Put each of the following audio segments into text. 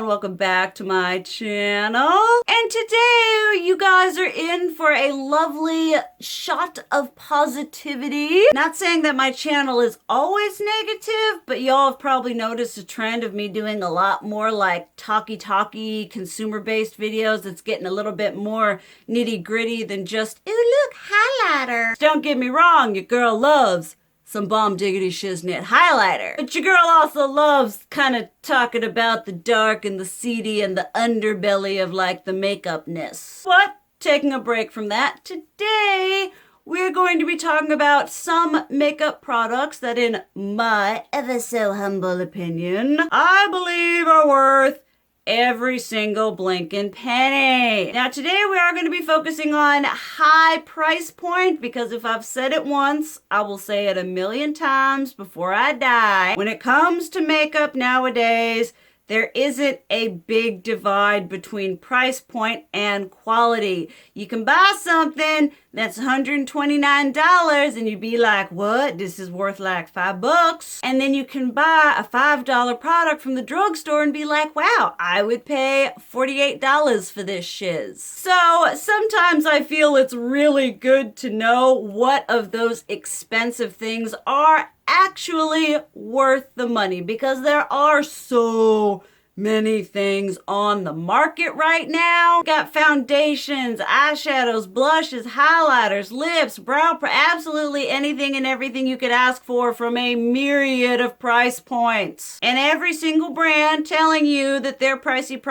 welcome back to my channel. And today you guys are in for a lovely shot of positivity. Not saying that my channel is always negative, but y'all have probably noticed a trend of me doing a lot more like talky consumer-based videos that's getting a little bit more nitty-gritty than just, ooh look, highlighter. Don't get me wrong, your girl loves some bomb diggity shiznit highlighter. But your girl also loves kind of talking about the dark and the seedy and the underbelly of like the makeupness. But taking a break from that, today we're going to be talking about some makeup products that in my ever so humble opinion, I believe are worth every single blinking penny. Now today we are going to be focusing on high price point because if I've said it once, I will say it 1,000,000 times before I die. When it comes to makeup nowadays, there isn't a big divide between price point and quality. You can buy something that's $129 and you'd be like, what? This is worth like $5. And then you can buy a $5 product from the drugstore and be like, wow, I would pay $48 for this shiz. So sometimes I feel it's really good to know what of those expensive things are actually worth the money, because there are so many things on the market right now. Got foundations, eyeshadows, blushes, highlighters, lips, absolutely anything and everything you could ask for from a myriad of price points. And every single brand telling you that their pricey,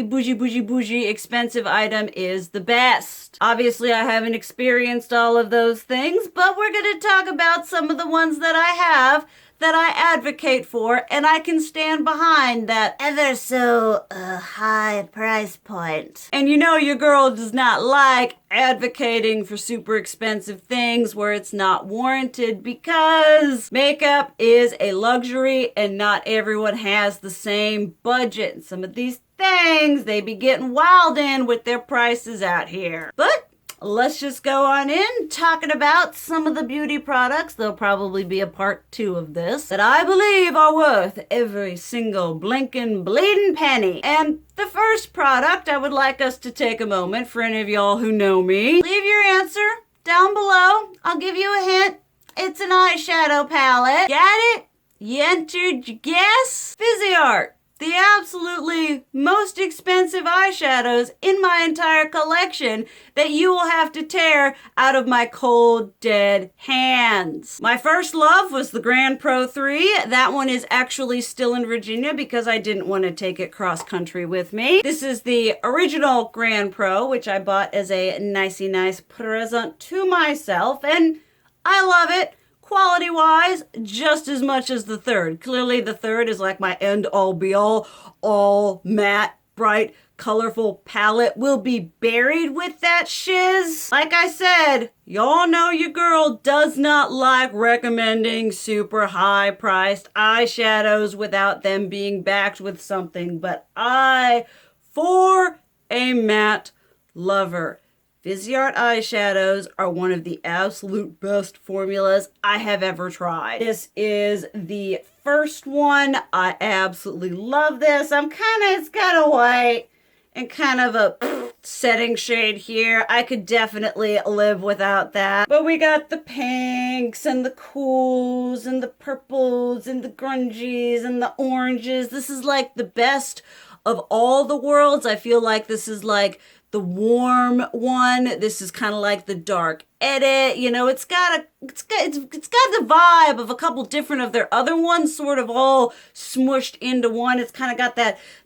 bougie, expensive item is the best. Obviously, I haven't experienced all of those things, but we're going to talk about some of the ones that I have that I advocate for, and I can stand behind that ever so high price point. And you know your girl does not like advocating for super expensive things where it's not warranted, because makeup is a luxury and not everyone has the same budget. And some of these things, they be getting wild in with their prices out here. But let's just go on in talking about some of the beauty products. There'll probably be a part 2 of this that I believe are worth every single blinking bleeding penny. And the first product, I would like us to take a moment, for any of y'all who know me, leave your answer down below. I'll give you a hint. It's an eyeshadow palette. Got it? You entered your guess? Viseart. The absolutely most expensive eyeshadows in my entire collection that you will have to tear out of my cold, dead hands. My first love was the Grand Pro 3. That one is actually still in Virginia because I didn't want to take it cross-country with me. This is the original Grand Pro, which I bought as a nice present to myself, and I love it. Quality-wise, just as much as the third. Clearly, the third is like my end-all be-all, all matte, bright, colorful palette will be buried with that shiz. Like I said, y'all know your girl does not like recommending super high-priced eyeshadows without them being backed with something, but I, for a matte lover, Viseart eyeshadows are one of the absolute best formulas I have ever tried. This is the first one. I absolutely love this. It's got a white and kind of a setting shade here. I could definitely live without that. But we got the pinks and the cools and the purples and the grungies and the oranges. This is like the best of all the worlds. I feel like this is like the warm one. This is kind of like the dark edit. You know, it's got the vibe of a couple different of their other ones sort of all smushed into one. It's kind of got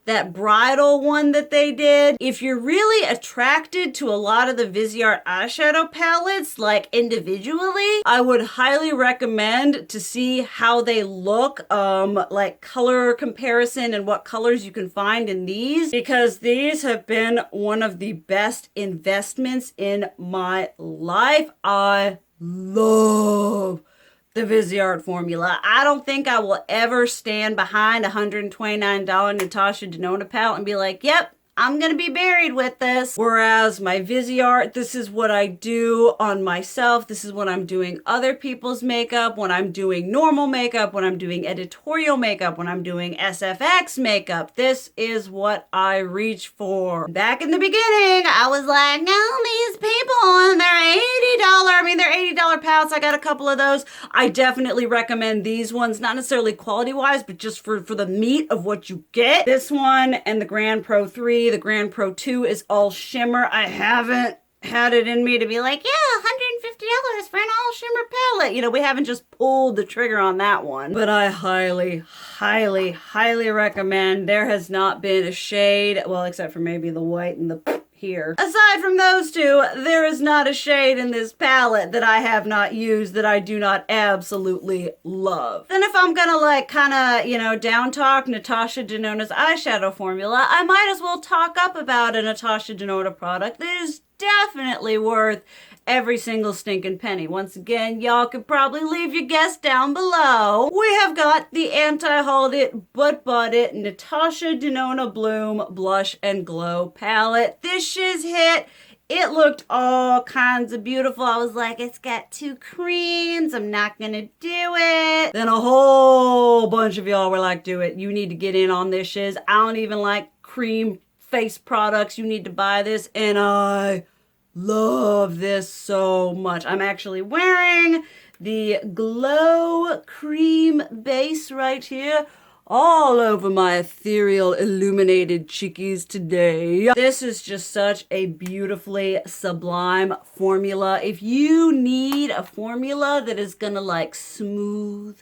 that bridal one that they did. If you're really attracted to a lot of the Viseart eyeshadow palettes, like individually, I would highly recommend to see how they look, like color comparison and what colors you can find in these, because these have been one of the best investments in my life. I love the Viseart formula. I don't think I will ever stand behind a $129 Natasha Denona palette and be like, yep, I'm gonna be buried with this. Whereas my Viseart, this is what I do on myself. This is when I'm doing other people's makeup, when I'm doing normal makeup, when I'm doing editorial makeup, when I'm doing SFX makeup. This is what I reach for. Back in the beginning, I was like, no, these people and they're $80. They're $80 palettes. I got a couple of those. I definitely recommend these ones, not necessarily quality wise, but just for the meat of what you get. This one and the Grand Pro 3, the Grand Pro 2 is all shimmer. I haven't had it in me to be like, yeah, $150 for an all shimmer palette. You know, we haven't just pulled the trigger on that one. But I highly, highly, highly recommend. There has not been a shade, well, except for maybe the white and the here. Aside from those two, there is not a shade in this palette that I have not used that I do not absolutely love. Then if I'm gonna like kind of, you know, down talk Natasha Denona's eyeshadow formula, I might as well talk up about a Natasha Denona product that is definitely worth every single stinking penny. Once again, y'all could probably leave your guess down below. We have got the anti-hauled it but bought it Natasha Denona Bloom Blush and Glow palette. This shiz hit. It looked all kinds of beautiful. I was like, it's got two creams. I'm not gonna do it. Then a whole bunch of y'all were like, do it. You need to get in on this shiz. I don't even like cream face products. You need to buy this. And I love this so much. I'm actually wearing the Glow Cream base right here all over my ethereal illuminated cheekies today. This is just such a beautifully sublime formula. If you need a formula that is gonna like smooth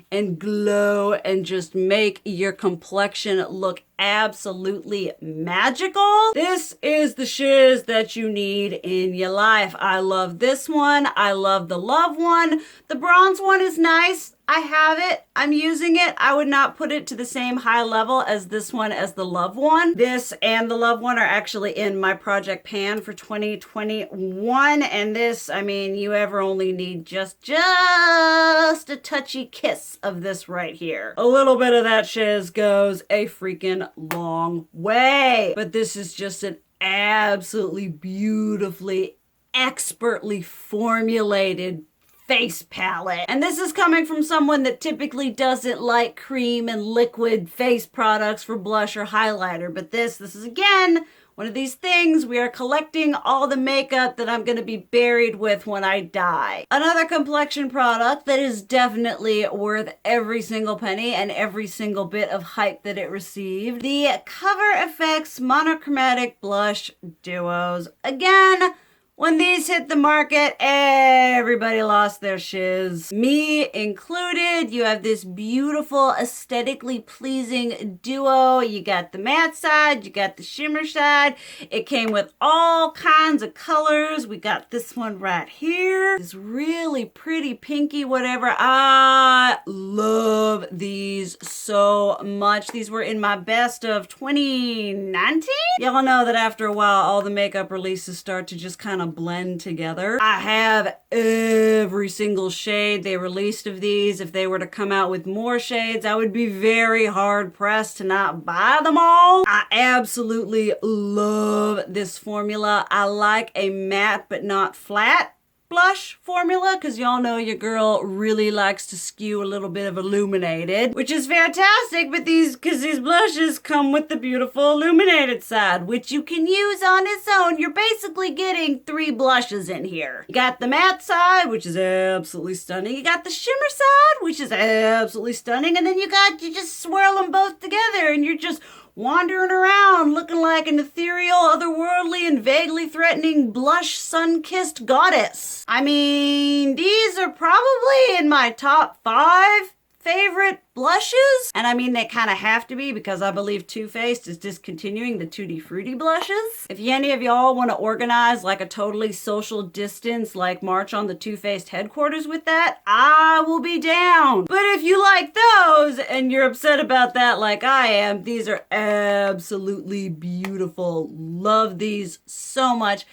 and glow and just make your complexion look absolutely magical, this is the shiz that you need in your life. I love this one. I love the Love one. The bronze one is nice. I have it. I'm using it. I would not put it to the same high level as this one as the Love one. This and the Love one are actually in my project pan for 2021. And this, I mean, you ever only need just a touchy kiss of this right here. A little bit of that shiz goes a freaking long way. But this is just an absolutely beautifully, expertly formulated face palette. And this is coming from someone that typically doesn't like cream and liquid face products for blush or highlighter. But this is again one of these things. We are collecting all the makeup that I'm going to be buried with when I die. Another complexion product that is definitely worth every single penny and every single bit of hype that it received. The Cover FX Monochromatic Blush Duos. Again, when these hit the market, everybody lost their shiz. Me included. You have this beautiful, aesthetically pleasing duo. You got the matte side, you got the shimmer side. It came with all kinds of colors. We got this one right here. This really pretty pinky whatever. I love these so much. These were in my best of 2019. Y'all know that after a while, all the makeup releases start to just kind of blend together. I have every single shade they released of these. If they were to come out with more shades, I would be very hard pressed to not buy them all. I absolutely love this formula. I like a matte but not flat blush formula because y'all know your girl really likes to skew a little bit of illuminated, which is fantastic, but these blushes come with the beautiful illuminated side, which you can use on its own. You're basically getting 3 blushes in here. You got the matte side, which is absolutely stunning. You got the shimmer side, which is absolutely stunning, and then you just swirl them both together and you're just wandering around looking like an ethereal, otherworldly, and vaguely threatening blush sun-kissed goddess. I mean, these are probably in my top 5 favorite blushes. And I mean, they kind of have to be because I believe Too Faced is discontinuing the Tutti Frutti blushes. If any of y'all want to organize like a totally social distance, like march on the Too Faced headquarters with that, I will be down. But if you like those and you're upset about that like I am, these are absolutely beautiful. Love these so much.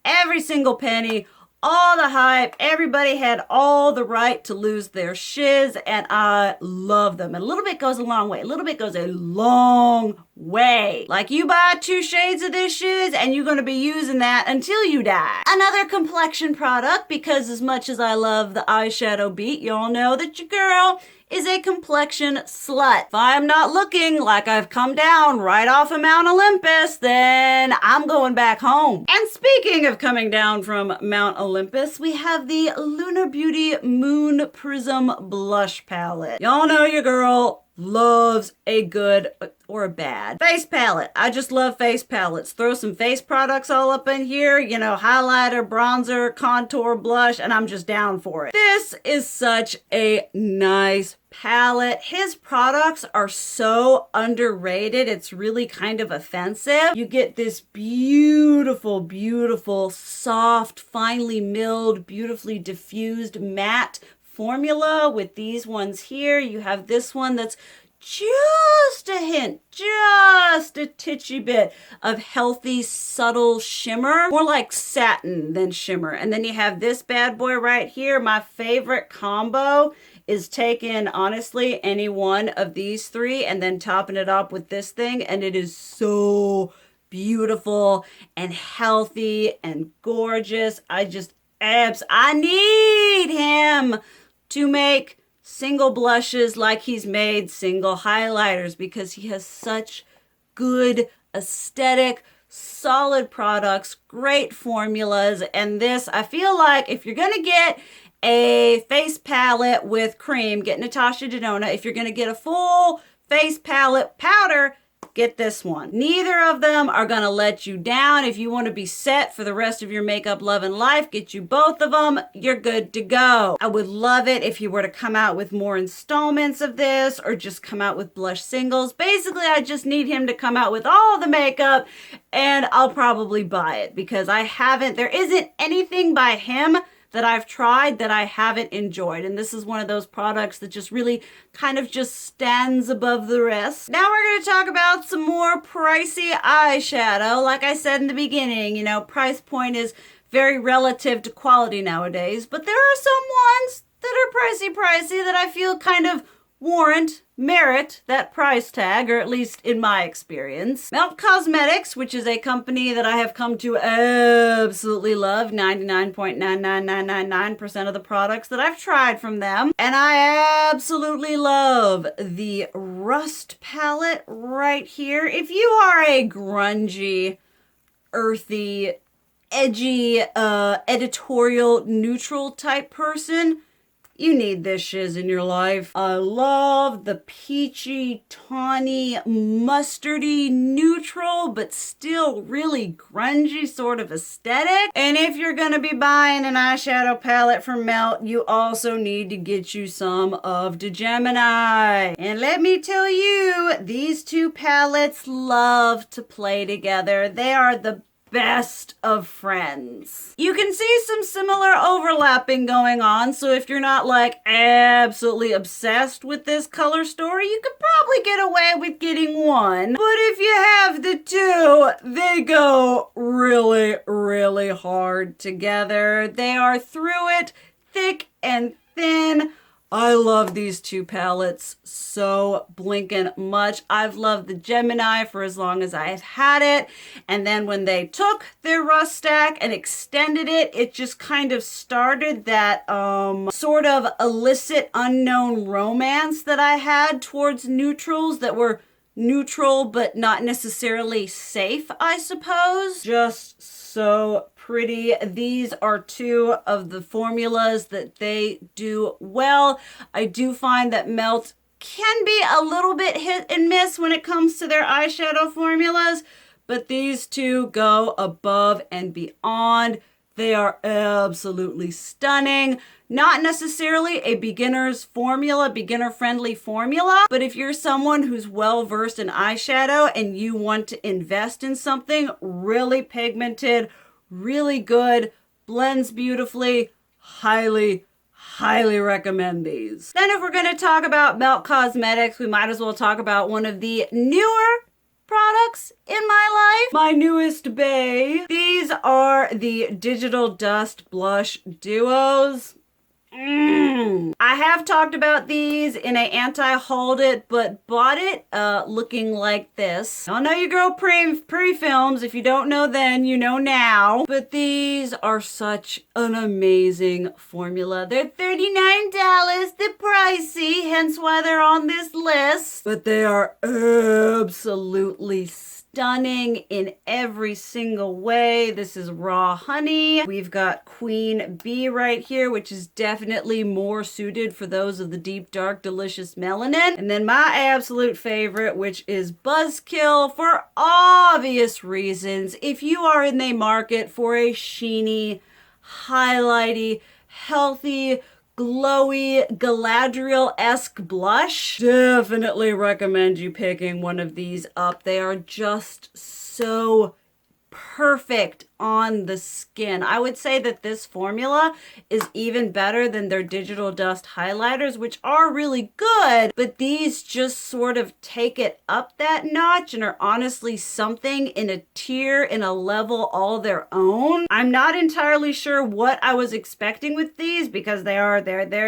Every single penny, all the hype. Everybody had all the right to lose their shiz, and I love them. And a little bit goes a long way. A little bit goes a long way. Like, you buy 2 shades of this shiz, and you're going to be using that until you die. Another complexion product, because as much as I love the eyeshadow beat, y'all know that your girl is a complexion slut. If I'm not looking like I've come down right off of Mount Olympus, then I'm going back home. And speaking of coming down from Mount Olympus, we have the Lunar Beauty Moon Prism Blush Palette. Y'all know your girl loves a good or a bad face palette. I just love face palettes. Throw some face products all up in here, you know, highlighter, bronzer, contour, blush, and I'm just down for it. This is such a nice palette. His products are so underrated. It's really kind of offensive. You get this beautiful, beautiful, soft, finely milled, beautifully diffused matte formula with these ones here. You have this one that's just a hint, just a titchy bit of healthy, subtle shimmer, more like satin than shimmer. And then you have this bad boy right here. My favorite combo is taking, honestly, any one of these 3 and then topping it up with this thing, and it is so beautiful and healthy and gorgeous. I need him to make single blushes like he's made single highlighters, because he has such good aesthetic, solid products, great formulas. And this, I feel like if you're gonna get a face palette with cream, get Natasha Denona. If you're gonna get a full face palette powder, get this one. Neither of them are gonna let you down. If you want to be set for the rest of your makeup loving life, get you both of them. You're good to go. I would love it if you were to come out with more installments of this, or just come out with blush singles. Basically, I just need him to come out with all the makeup, and I'll probably buy it, because there isn't anything by him that I've tried that I haven't enjoyed. And this is one of those products that just really kind of just stands above the rest. Now we're going to talk about some more pricey eyeshadow. Like I said in the beginning, you know, price point is very relative to quality nowadays, but there are some ones that are pricey that I feel kind of merit that price tag, or at least in my experience. Melt Cosmetics, which is a company that I have come to absolutely love, 99.99999% of the products that I've tried from them. And I absolutely love the Rust palette right here. If you are a grungy, earthy, edgy, editorial, neutral type person, you need this shiz in your life. I love the peachy, tawny, mustardy, neutral, but still really grungy sort of aesthetic. And if you're gonna be buying an eyeshadow palette from Melt, you also need to get you some of the Gemini. And let me tell you, these 2 palettes love to play together. They are the best of friends. You can see some similar overlapping going on, so if you're not like absolutely obsessed with this color story, you could probably get away with getting one. But if you have the 2, they go really, really hard together. They are through it, thick and thin. I love these 2 palettes so blinking much. I've loved the Gemini for as long as I've had it. And then when they took their Rust stack and extended it, it just kind of started that sort of illicit unknown romance that I had towards neutrals that were neutral but not necessarily safe, I suppose. Just so pretty. These are 2 of the formulas that they do well. I do find that Melt can be a little bit hit and miss when it comes to their eyeshadow formulas, but these 2 go above and beyond. They are absolutely stunning. Not necessarily a beginner's formula, beginner-friendly formula, but if you're someone who's well-versed in eyeshadow and you want to invest in something really pigmented, really good, blends beautifully, highly recommend these. Then if we're going to talk about Melt Cosmetics, we might as well talk about one of the newer products in my life. My newest bae. These are the Digital Dust Blush Duos. I have talked about these in a anti-hauled it, but bought it looking like this. I know your girl pre-films. If you don't know then, you know now. But these are such an amazing formula. They're $39. They're pricey, hence why they're on this list. But they are absolutely stunning in every single way. This is raw honey. We've got Queen Bee right here, which is definitely more suited for those of the deep, dark, delicious melanin. And then my absolute favorite, which is Buzzkill, for obvious reasons. If you are in the market for a sheeny, highlighty, healthy, glowy Galadriel-esque blush, definitely recommend you picking one of these up. They are just so perfect on the skin. I would say that this formula is even better than their Digital Dust highlighters, which are really good, but these just sort of take it up that notch and are honestly something in a tier, in a level all their own. I'm not entirely sure what I was expecting with these because they're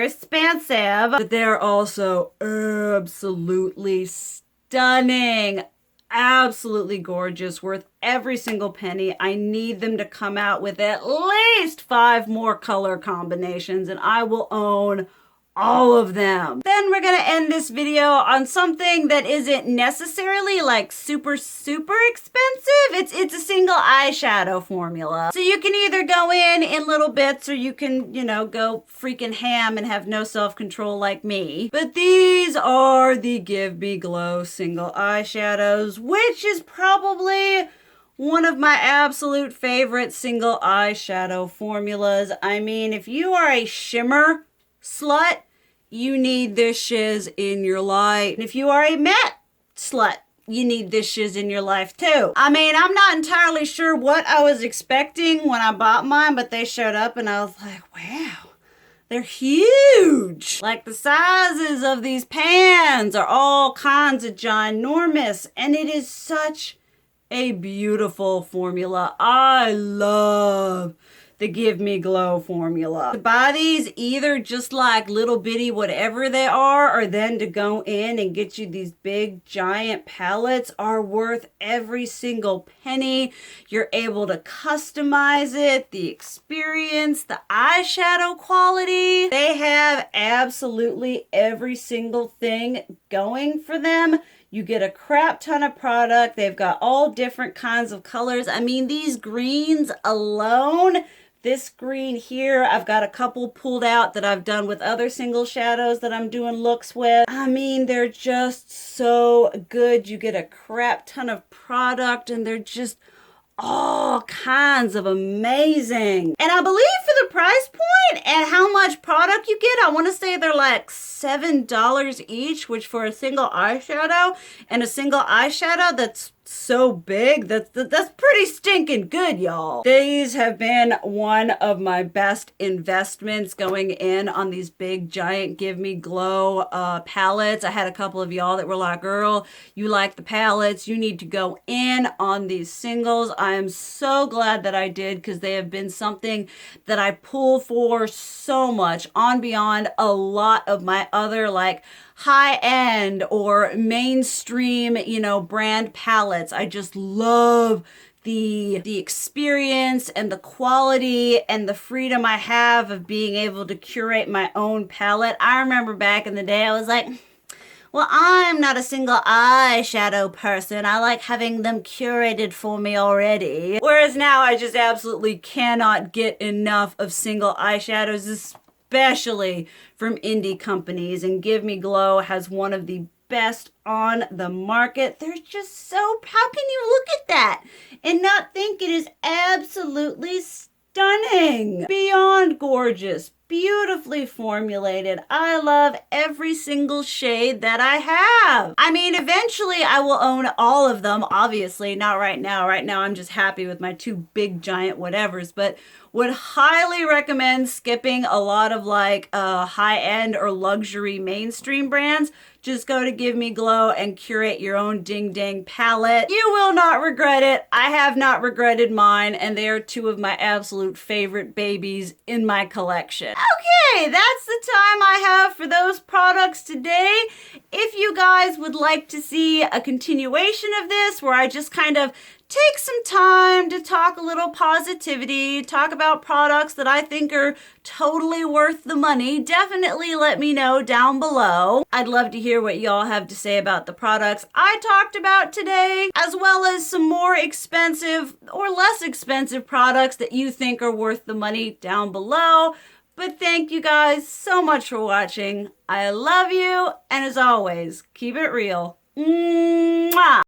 expensive, but they're also absolutely stunning. Absolutely gorgeous, worth every single penny. I need them to come out with at least 5 more color combinations and I will own all of them. Then we're gonna end this video on something that isn't necessarily like super expensive. It's a single eyeshadow formula. So you can either go in little bits or you can, you know, go freaking ham and have no self-control like me. But these are the Give Me Glow single eyeshadows, which is probably one of my absolute favorite single eyeshadow formulas. I mean, if you are a shimmer slut, you need this shiz in your life. And if you are a matte slut, you need this shiz in your life too. I mean, I'm not entirely sure what I was expecting when I bought mine, but they showed up and I was like, wow, they're huge. Like the sizes of these pans are all kinds of ginormous, and it is such a beautiful formula. I love the Give Me Glow formula. To buy these either just like little bitty whatever they are, or then to go in and get you these big giant palettes are worth every single penny. You're able to customize it, the experience, the eyeshadow quality. They have absolutely every single thing going for them. You get a crap ton of product. They've got all different kinds of colors. I mean, these greens alone, this green here, I've got a couple pulled out that I've done with other single shadows that I'm doing looks with. I mean, they're just so good. You get a crap ton of product and they're just all kinds of amazing. And I believe for the price point and how much product you get, I want to say they're like $7 each, which for a single eyeshadow, and a single eyeshadow that's so big, that's pretty stinking good, y'all. These have been one of my best investments going in on these big giant Give Me Glow palettes. I had a couple of y'all that were like, girl, you like the palettes, you need to go in on these singles. I am so glad that I did, because they have been something that I pull for so much on beyond a lot of my other like high-end or mainstream, you know, brand palettes. I just love the experience and the quality and the freedom I have of being able to curate my own palette. I remember back in the day, I was like, well, I'm not a single eyeshadow person. I like having them curated for me already. Whereas now I just absolutely cannot get enough of single eyeshadows, especially from indie companies, and Give Me Glow has one of the best on the market. They're just so, how can you look at that and not think it is absolutely stunning? Beyond gorgeous, beautifully formulated. I love every single shade that I have. I mean, eventually I will own all of them, obviously, not right now. Right now I'm just happy with my 2 big giant whatevers, but Would highly recommend skipping a lot of like high-end or luxury mainstream brands. Just go to Give Me Glow and curate your own ding dang palette. You will not regret it. I have not regretted mine, and they are two of my absolute favorite babies in my collection. Okay, that's the time I have for those products today. If you guys would like to see a continuation of this, where I just kind of take some time to talk a little positivity, talk about products that I think are totally worth the money, definitely let me know down below. I'd love to hear what y'all have to say about the products I talked about today, as well as some more expensive or less expensive products that you think are worth the money down below. But thank you guys so much for watching. I love you, and as always, keep it real. Mwah!